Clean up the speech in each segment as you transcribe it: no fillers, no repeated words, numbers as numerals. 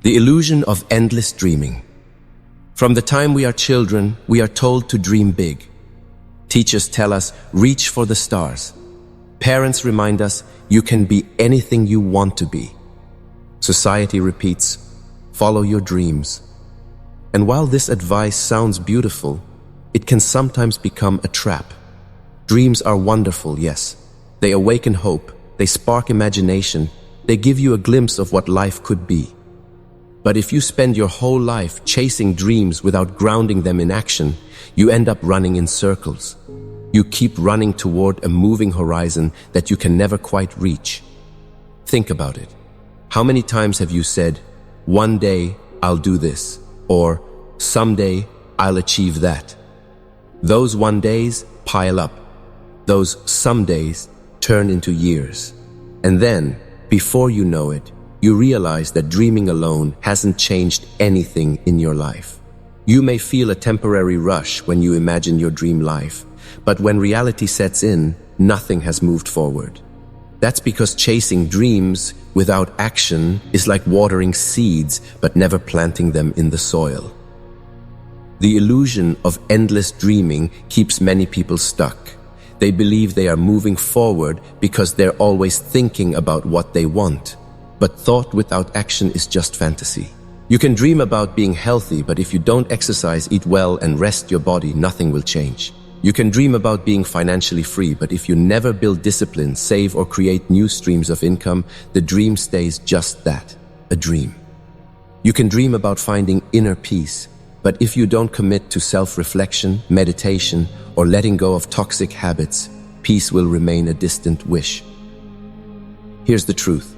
The illusion of endless dreaming. From the time we are children, we are told to dream big. Teachers tell us, reach for the stars. Parents remind us, you can be anything you want to be. Society repeats, follow your dreams. And while this advice sounds beautiful, it can sometimes become a trap. Dreams are wonderful, yes. They awaken hope, they spark imagination, they give you a glimpse of what life could be. But if you spend your whole life chasing dreams without grounding them in action, you end up running in circles. You keep running toward a moving horizon that you can never quite reach. Think about it. How many times have you said, one day I'll do this, or someday I'll achieve that? Those one days pile up. Those some days turn into years. And then, before you know it, you realize that dreaming alone hasn't changed anything in your life. You may feel a temporary rush when you imagine your dream life, but when reality sets in, nothing has moved forward. That's because chasing dreams without action is like watering seeds but never planting them in the soil. The illusion of endless dreaming keeps many people stuck. They believe they are moving forward because they're always thinking about what they want. But thought without action is just fantasy. You can dream about being healthy, but if you don't exercise, eat well, and rest your body, nothing will change. You can dream about being financially free, but if you never build discipline, save, or create new streams of income, the dream stays just that, a dream. You can dream about finding inner peace, but if you don't commit to self-reflection, meditation, or letting go of toxic habits, peace will remain a distant wish. Here's the truth.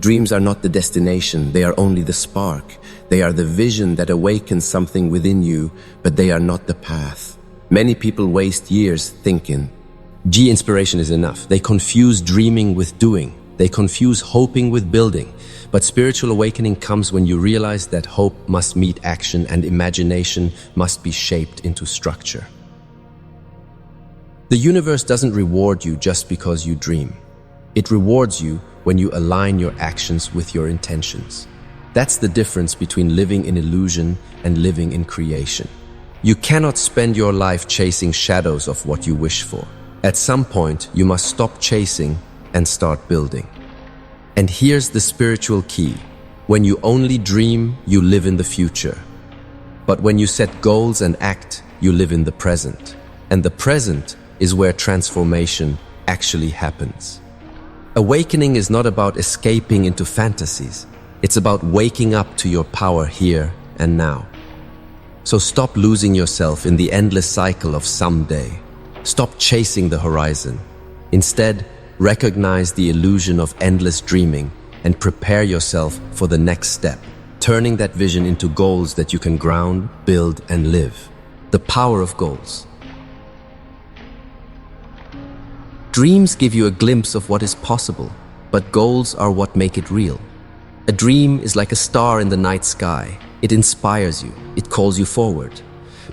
Dreams are not the destination, they are only the spark. They are the vision that awakens something within you, but they are not the path. Many people waste years thinking, gee, inspiration is enough. They confuse dreaming with doing. They confuse hoping with building. But spiritual awakening comes when you realize that hope must meet action and imagination must be shaped into structure. The universe doesn't reward you just because you dream. It rewards you when you align your actions with your intentions. That's the difference between living in illusion and living in creation. You cannot spend your life chasing shadows of what you wish for. At some point, you must stop chasing and start building. And here's the spiritual key. When you only dream, you live in the future. But when you set goals and act, you live in the present. And the present is where transformation actually happens. Awakening is not about escaping into fantasies. It's about waking up to your power here and now. So stop losing yourself in the endless cycle of someday. Stop chasing the horizon. Instead, recognize the illusion of endless dreaming and prepare yourself for the next step, turning that vision into goals that you can ground, build, and live. The power of goals. Dreams give you a glimpse of what is possible, but goals are what make it real. A dream is like a star in the night sky. It inspires you, it calls you forward.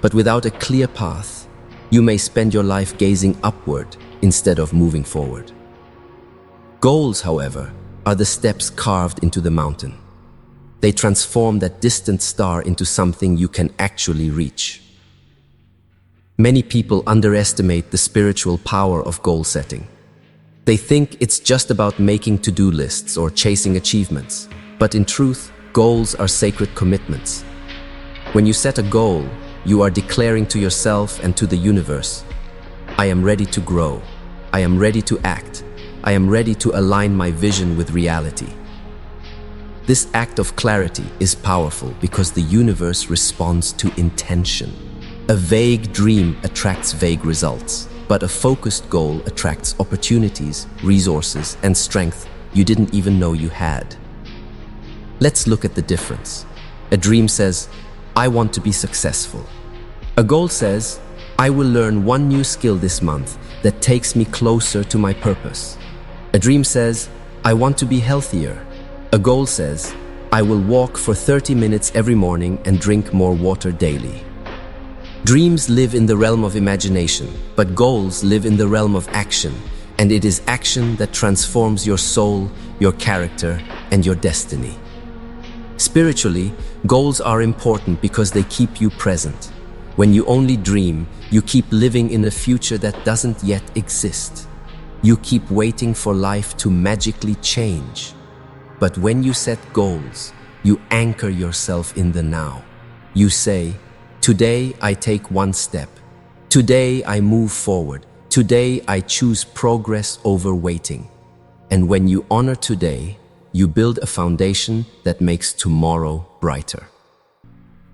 But without a clear path, you may spend your life gazing upward instead of moving forward. Goals, however, are the steps carved into the mountain. They transform that distant star into something you can actually reach. Many people underestimate the spiritual power of goal setting. They think it's just about making to-do lists or chasing achievements. But in truth, goals are sacred commitments. When you set a goal, you are declaring to yourself and to the universe, I am ready to grow. I am ready to act. I am ready to align my vision with reality. This act of clarity is powerful because the universe responds to intention. A vague dream attracts vague results, but a focused goal attracts opportunities, resources, and strength you didn't even know you had. Let's look at the difference. A dream says, I want to be successful. A goal says, I will learn one new skill this month that takes me closer to my purpose. A dream says, I want to be healthier. A goal says, I will walk for 30 minutes every morning and drink more water daily. Dreams live in the realm of imagination, but goals live in the realm of action, and it is action that transforms your soul, your character, and your destiny. Spiritually, goals are important because they keep you present. When you only dream, you keep living in a future that doesn't yet exist. You keep waiting for life to magically change. But when you set goals, you anchor yourself in the now. You say, "Today I take one step. Today I move forward. Today I choose progress over waiting." And when you honor today, you build a foundation that makes tomorrow brighter.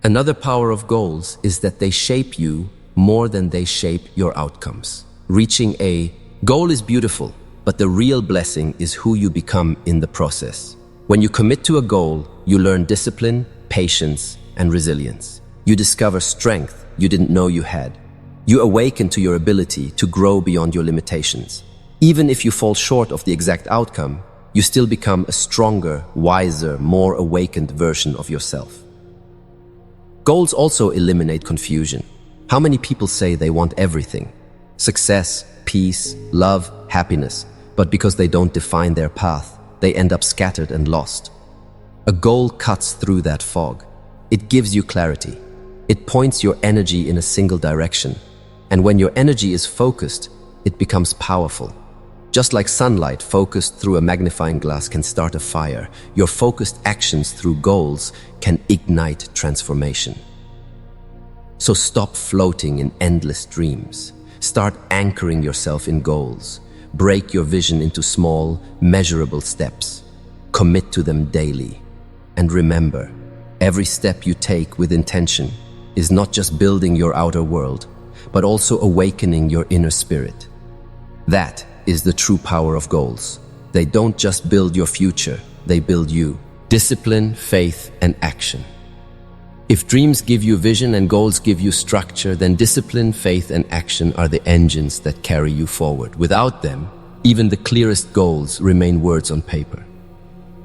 Another power of goals is that they shape you more than they shape your outcomes. Reaching a goal is beautiful, but the real blessing is who you become in the process. When you commit to a goal, you learn discipline, patience, and resilience. You discover strength you didn't know you had. You awaken to your ability to grow beyond your limitations. Even if you fall short of the exact outcome, you still become a stronger, wiser, more awakened version of yourself. Goals also eliminate confusion. How many people say they want everything? Success, peace, love, happiness. But because they don't define their path, they end up scattered and lost. A goal cuts through that fog. It gives you clarity. It points your energy in a single direction. And when your energy is focused, it becomes powerful. Just like sunlight focused through a magnifying glass can start a fire, your focused actions through goals can ignite transformation. So stop floating in endless dreams. Start anchoring yourself in goals. Break your vision into small, measurable steps. Commit to them daily. And remember, every step you take with intention is not just building your outer world, but also awakening your inner spirit. That is the true power of goals. They don't just build your future, they build you. Discipline, faith, and action. If dreams give you vision and goals give you structure, then discipline, faith, and action are the engines that carry you forward. Without them, even the clearest goals remain words on paper.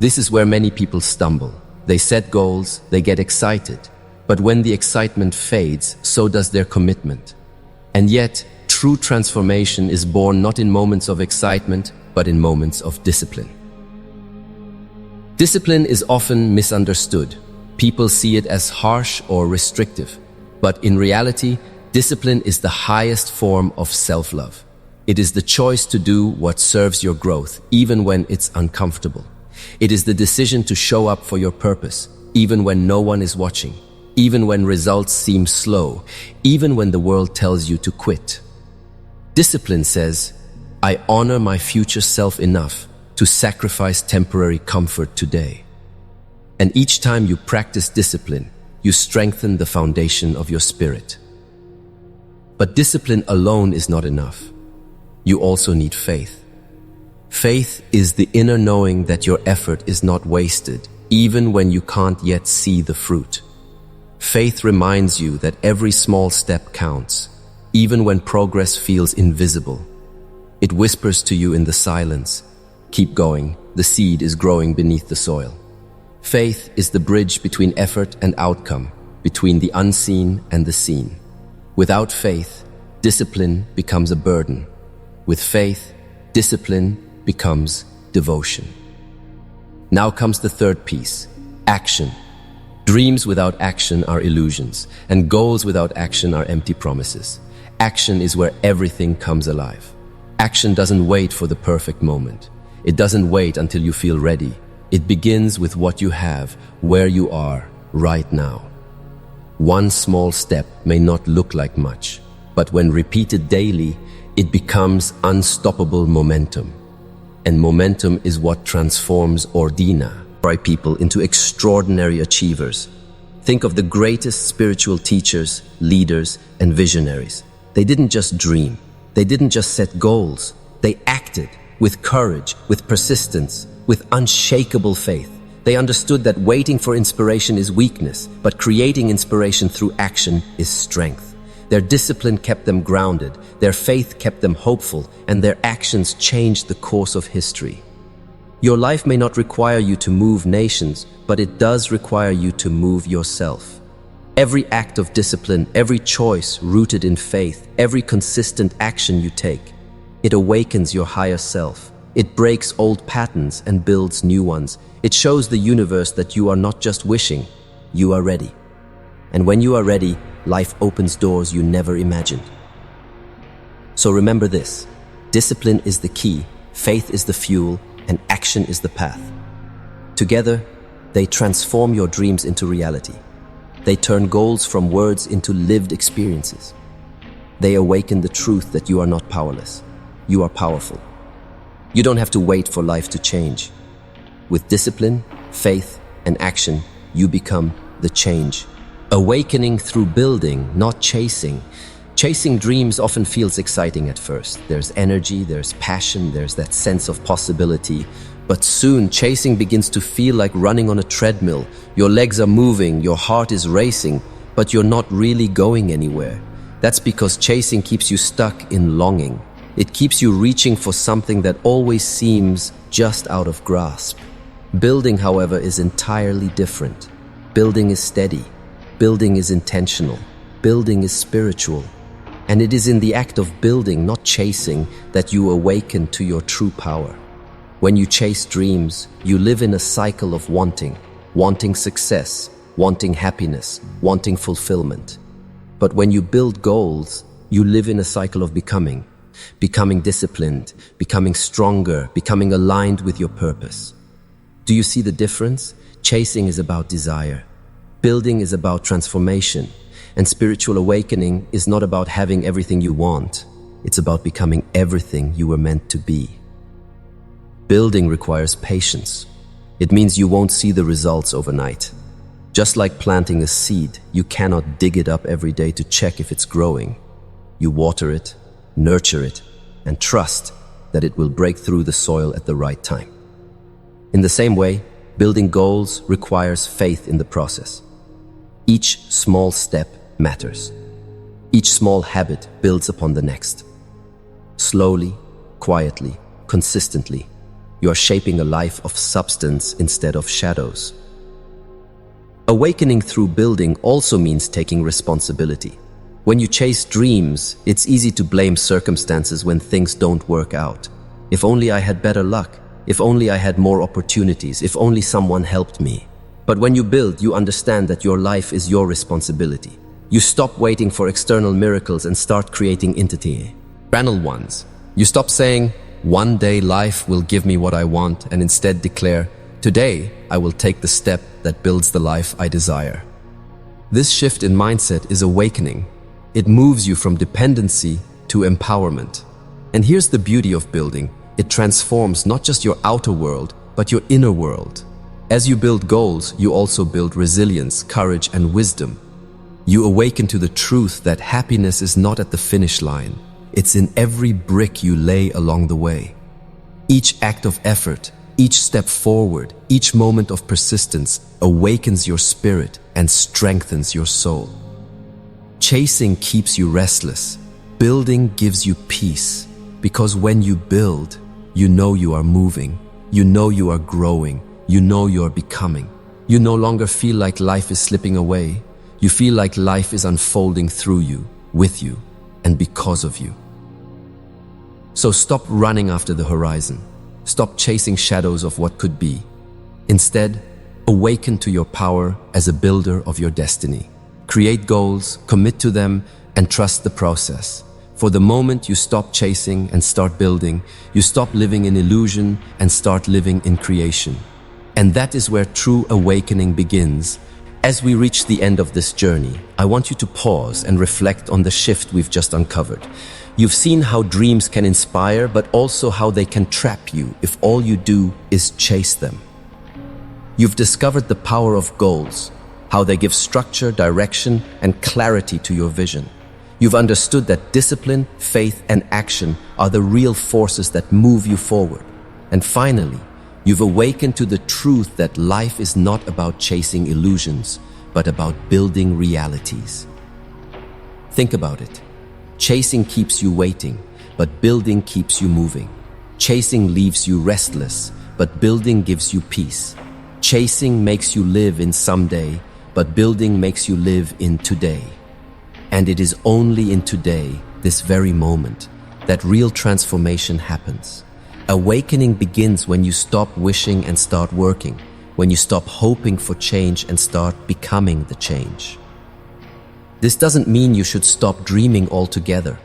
This is where many people stumble. They set goals, they get excited, but when the excitement fades, so does their commitment. And yet, true transformation is born not in moments of excitement, but in moments of discipline. Discipline is often misunderstood. People see it as harsh or restrictive. But in reality, discipline is the highest form of self-love. It is the choice to do what serves your growth, even when it's uncomfortable. It is the decision to show up for your purpose, even when no one is watching, even when results seem slow, even when the world tells you to quit. Discipline says, "I honor my future self enough to sacrifice temporary comfort today." And each time you practice discipline, you strengthen the foundation of your spirit. But discipline alone is not enough. You also need faith. Faith is the inner knowing that your effort is not wasted, even when you can't yet see the fruit. Faith reminds you that every small step counts, even when progress feels invisible. It whispers to you in the silence, "Keep going, the seed is growing beneath the soil." Faith is the bridge between effort and outcome, between the unseen and the seen. Without faith, discipline becomes a burden. With faith, discipline becomes devotion. Now comes the third piece, action. Dreams without action are illusions, and goals without action are empty promises. Action is where everything comes alive. Action doesn't wait for the perfect moment. It doesn't wait until you feel ready. It begins with what you have, where you are, right now. One small step may not look like much, but when repeated daily, it becomes unstoppable momentum. And momentum is what transforms ordinary people into extraordinary achievers. Think of the greatest spiritual teachers, leaders, and visionaries. They didn't just dream. They didn't just set goals. They acted with courage, with persistence, with unshakable faith. They understood that waiting for inspiration is weakness, but creating inspiration through action is strength. Their discipline kept them grounded, their faith kept them hopeful, and their actions changed the course of history. Your life may not require you to move nations, but it does require you to move yourself. Every act of discipline, every choice rooted in faith, every consistent action you take, it awakens your higher self. It breaks old patterns and builds new ones. It shows the universe that you are not just wishing, you are ready. And when you are ready, life opens doors you never imagined. So remember this: discipline is the key, faith is the fuel, and action is the path. Together, they transform your dreams into reality. They turn goals from words into lived experiences. They awaken the truth that you are not powerless. You are powerful. You don't have to wait for life to change. With discipline, faith, and action, you become the change. Awakening through building, not chasing. Chasing dreams often feels exciting at first. There's energy, there's passion, there's that sense of possibility. But soon, chasing begins to feel like running on a treadmill. Your legs are moving, your heart is racing, but you're not really going anywhere. That's because chasing keeps you stuck in longing. It keeps you reaching for something that always seems just out of grasp. Building, however, is entirely different. Building is steady. Building is intentional. Building is spiritual. And it is in the act of building, not chasing, that you awaken to your true power. When you chase dreams, you live in a cycle of wanting success, wanting happiness, wanting fulfillment. But when you build goals, you live in a cycle of becoming disciplined, becoming stronger, becoming aligned with your purpose. Do you see the difference? Chasing is about desire. Building is about transformation. And spiritual awakening is not about having everything you want. It's about becoming everything you were meant to be. Building requires patience. It means you won't see the results overnight. Just like planting a seed, you cannot dig it up every day to check if it's growing. You water it, nurture it, and trust that it will break through the soil at the right time. In the same way, building goals requires faith in the process. Each small step matters. Each small habit builds upon the next. Slowly, quietly, consistently, you are shaping a life of substance instead of shadows. Awakening through building also means taking responsibility. When you chase dreams, it's easy to blame circumstances when things don't work out. If only I had better luck. If only I had more opportunities. If only someone helped me. But when you build, you understand that your life is your responsibility. You stop waiting for external miracles and start creating internal ones. You stop saying, "One day life will give me what I want," and instead declare, "Today I will take the step that builds the life I desire." This shift in mindset is awakening. It moves you from dependency to empowerment. And here's the beauty of building. It transforms not just your outer world, but your inner world. As you build goals, you also build resilience, courage, and wisdom. You awaken to the truth that happiness is not at the finish line. It's in every brick you lay along the way. Each act of effort, each step forward, each moment of persistence awakens your spirit and strengthens your soul. Chasing keeps you restless. Building gives you peace. Because when you build, you know you are moving. You know you are growing. You know you are becoming. You no longer feel like life is slipping away. You feel like life is unfolding through you, with you, and because of you. So stop running after the horizon. Stop chasing shadows of what could be. Instead, awaken to your power as a builder of your destiny. Create goals, commit to them, and trust the process. For the moment you stop chasing and start building, you stop living in illusion and start living in creation. And that is where true awakening begins. As we reach the end of this journey, I want you to pause and reflect on the shift we've just uncovered. You've seen how dreams can inspire, but also how they can trap you if all you do is chase them. You've discovered the power of goals, how they give structure, direction, and clarity to your vision. You've understood that discipline, faith, and action are the real forces that move you forward. And finally, you've awakened to the truth that life is not about chasing illusions, but about building realities. Think about it. Chasing keeps you waiting, but building keeps you moving. Chasing leaves you restless, but building gives you peace. Chasing makes you live in someday, but building makes you live in today. And it is only in today, this very moment, that real transformation happens. Awakening begins when you stop wishing and start working, when you stop hoping for change and start becoming the change. This doesn't mean you should stop dreaming altogether.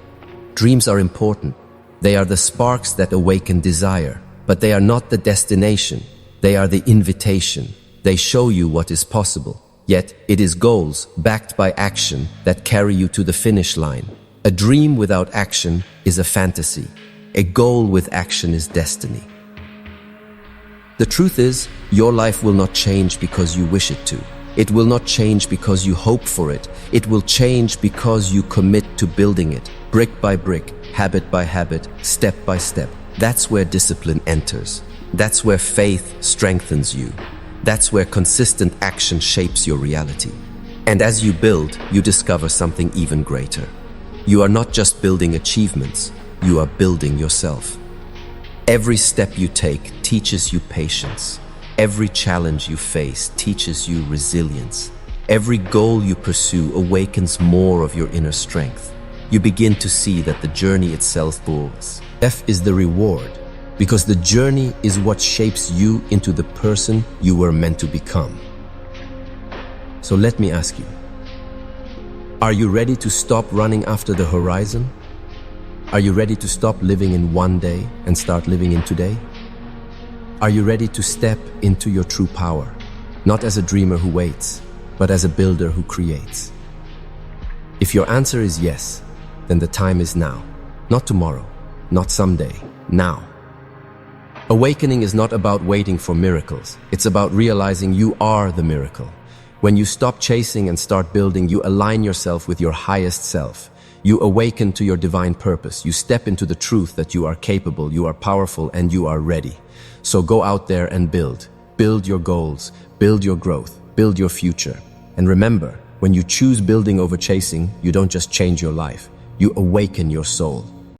Dreams are important. They are the sparks that awaken desire, but they are not the destination. They are the invitation. They show you what is possible. Yet, it is goals, backed by action, that carry you to the finish line. A dream without action is a fantasy. A goal with action is destiny. The truth is, your life will not change because you wish it to. It will not change because you hope for it. It will change because you commit to building it, brick by brick, habit by habit, step by step. That's where discipline enters. That's where faith strengthens you. That's where consistent action shapes your reality. And as you build, you discover something even greater. You are not just building achievements, you are building yourself. Every step you take teaches you patience. Every challenge you face teaches you resilience. Every goal you pursue awakens more of your inner strength. You begin to see that the journey itself pulls. F is the reward, because the journey is what shapes you into the person you were meant to become. So let me ask you, are you ready to stop running after the horizon? Are you ready to stop living in one day and start living in today? Are you ready to step into your true power, not as a dreamer who waits, but as a builder who creates? If your answer is yes, then the time is now, not tomorrow, not someday, now. Awakening is not about waiting for miracles. It's about realizing you are the miracle. When you stop chasing and start building, you align yourself with your highest self. You awaken to your divine purpose. You step into the truth that you are capable, you are powerful, and you are ready. So go out there and build. Build your goals, build your growth, build your future. And remember, when you choose building over chasing, you don't just change your life, you awaken your soul.